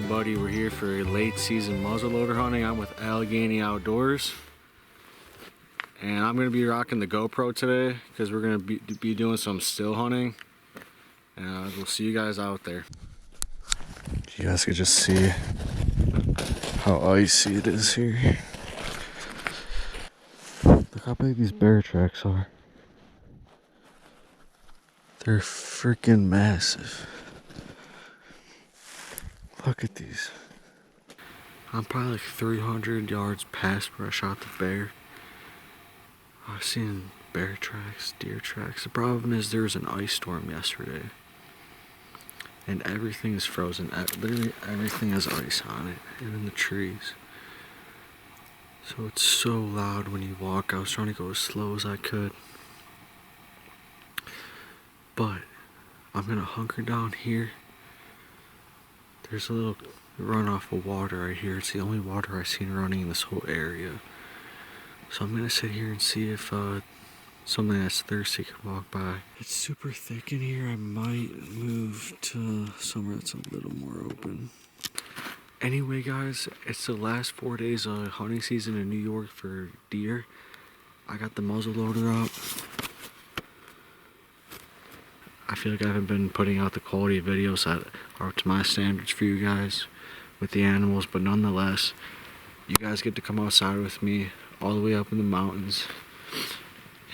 everybody, we're here for late season muzzleloader hunting. I'm with Allegheny Outdoors, and I'm going to be rocking the GoPro today because we're going to be doing some still hunting, and we'll see you guys out there. You guys can just see how icy it is here. Look how big these bear tracks are. They're freaking massive. Look at these. I'm probably like 300 yards past where I shot the bear. I've seen bear tracks, deer tracks. The problem is there was an ice storm yesterday, and everything is frozen. Literally everything has ice on it, even the trees. So it's so loud when you walk. I was trying to go as slow as I could, but I'm gonna hunker down here. There's a little runoff of water right here. It's the only water I've seen running in this whole area. So I'm gonna sit here and see if something that's thirsty can walk by. It's super thick in here. I might move to somewhere that's a little more open. Anyway guys, it's the last 4 days of hunting season in New York for deer. I got the muzzleloader up. I feel like I haven't been putting out the quality of videos that are up to my standards for you guys with the animals, but nonetheless, you guys get to come outside with me all the way up in the mountains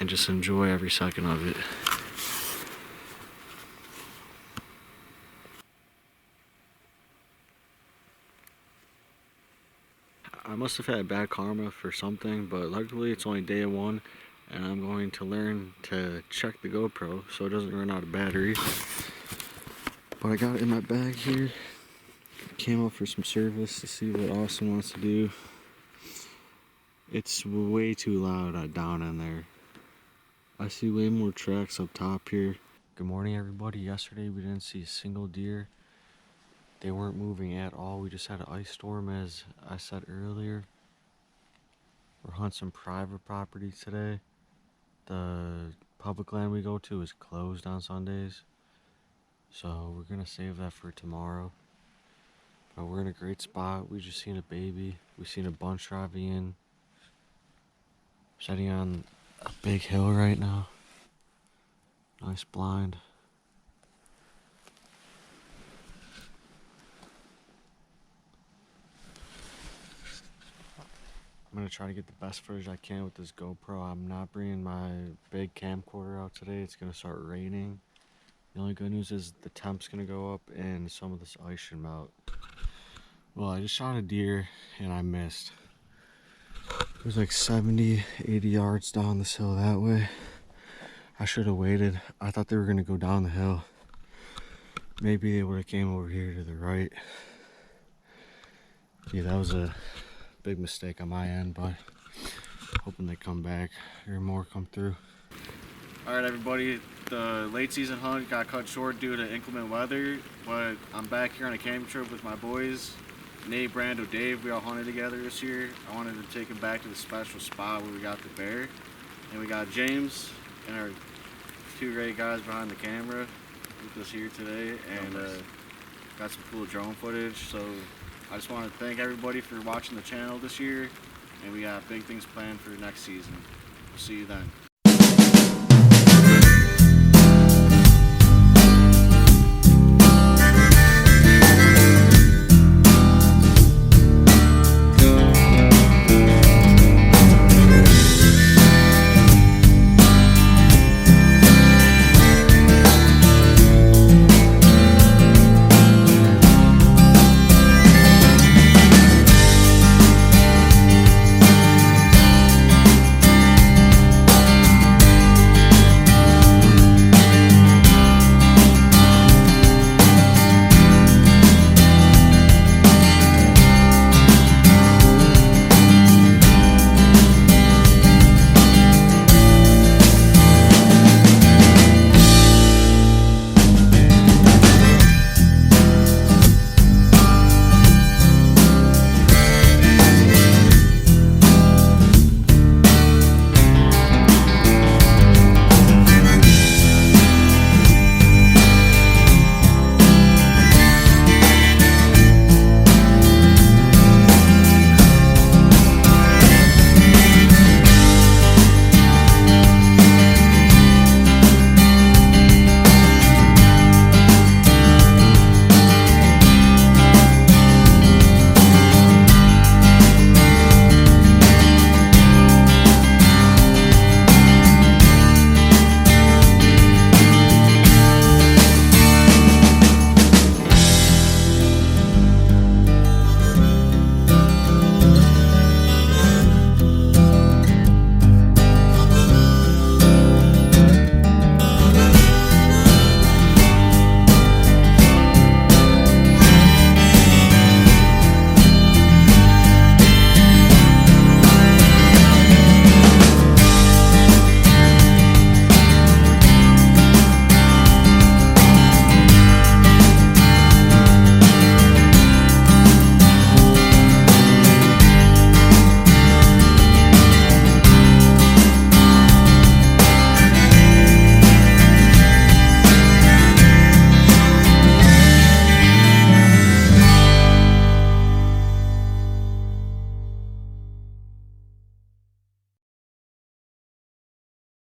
and just enjoy every second of it. I must have had bad karma for something, but luckily it's only day one, and I'm going to learn to check the GoPro so it doesn't run out of battery. But I got it in my bag here. Came up for some service to see what Austin wants to do. It's way too loud down in there. I see way more tracks up top here. Good morning everybody. Yesterday we didn't see a single deer. They weren't moving at all. We just had an ice storm, as I said earlier. We're hunting some private property today. The public land we go to is closed on Sundays, so we're gonna save that for tomorrow. But we're in a great spot. We just seen a baby. We seen a bunch driving in. Sitting on a big hill right now. Nice blind. I'm gonna try to get the best footage I can with this GoPro. I'm not bringing my big camcorder out today. It's gonna start raining. The only good news is the temp's gonna go up and some of this ice should melt. Well, I just shot a deer and I missed. It was like 70, 80 yards down this hill that way. I should have waited. I thought they were gonna go down the hill. Maybe they would have came over here to the right. Yeah, that was a big mistake on my end, but hoping they come back or more come through. All right, everybody, the late season hunt got cut short due to inclement weather, but I'm back here on a camping trip with my boys, Nate, Brando, Dave. We all hunted together this year. I wanted to take them back to the special spot where we got the bear, and we got James and our two great guys behind the camera with us here today, and got some cool drone footage. So I just want to thank everybody for watching the channel this year, and we got big things planned for next season. We'll see you then.